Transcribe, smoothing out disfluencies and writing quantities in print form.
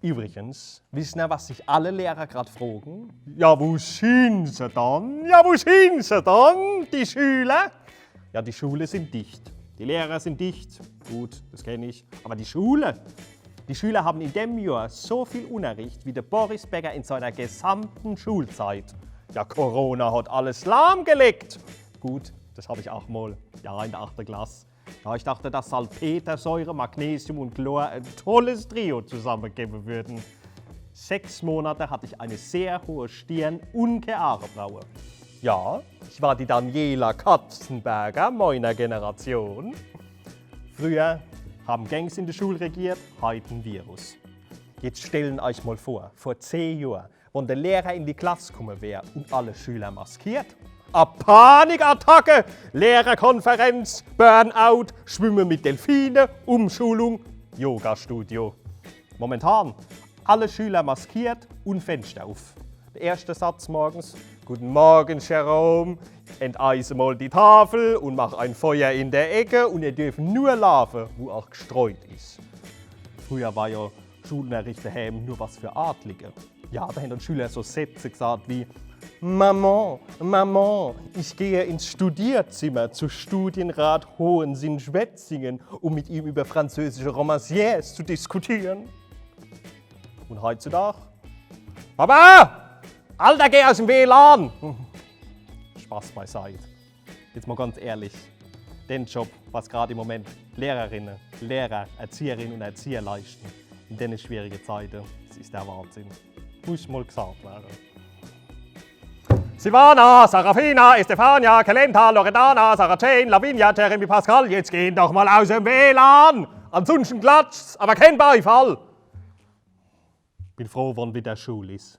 Übrigens, wissen ihr, was sich alle Lehrer gerade fragen? Ja, wo sind sie dann? Ja, wo sind sie dann, die Schüler? Ja, die Schulen sind dicht. Die Lehrer sind dicht. Gut, das kenne ich. Aber die Schule? Die Schüler haben in dem Jahr so viel Unterricht wie der Boris Becker in seiner gesamten Schulzeit. Ja, Corona hat alles lahmgelegt. Gut, das habe ich auch mal, ja, in der 8. Klasse. Ja, ich dachte, dass Salpetersäure, Magnesium und Chlor ein tolles Trio zusammengeben würden. 6 Monate hatte ich eine sehr hohe Stirn und keine Augenbraue. Ja, ich war die Daniela Katzenberger meiner Generation. Früher haben Gangs in der Schule regiert, heute ein Virus. Jetzt stellen euch mal vor 10 Jahren, wenn der Lehrer in die Klasse gekommen wäre und alle Schüler maskiert. Eine Panikattacke, Lehrerkonferenz, Burnout, Schwimmen mit Delfinen, Umschulung, Yogastudio. Momentan alle Schüler maskiert und Fenster auf. Der erste Satz morgens: Guten Morgen, Jerome. Enteise mal die Tafel und mach ein Feuer in der Ecke und ihr dürft nur laufen, wo auch gestreut ist. Früher war ja Schulunterricht daheim nur was für Adlige. Ja, da haben die Schüler so Sätze gesagt wie: Maman, Maman, ich gehe ins Studierzimmer zu Studienrat Hohensinsch-Wetzingen, um mit ihm über französische Romanciers zu diskutieren. Und heutzutage: Papa, Alter, geh aus dem WLAN! Spaß beiseite. Jetzt mal ganz ehrlich, den Job, was gerade im Moment Lehrerinnen, Lehrer, Erzieherinnen und Erzieher leisten, in diesen schwierigen Zeiten, das ist der Wahnsinn. Muss mal gesagt werden. Silvana, Sarafina, Estefania, Kelenta, Loredana, Sarah Jane, Lavinia, Jeremy Pascal, jetzt gehen doch mal aus dem WLAN! Ansonsten klatscht's, aber kein Beifall! Bin froh, wann wieder Schule ist.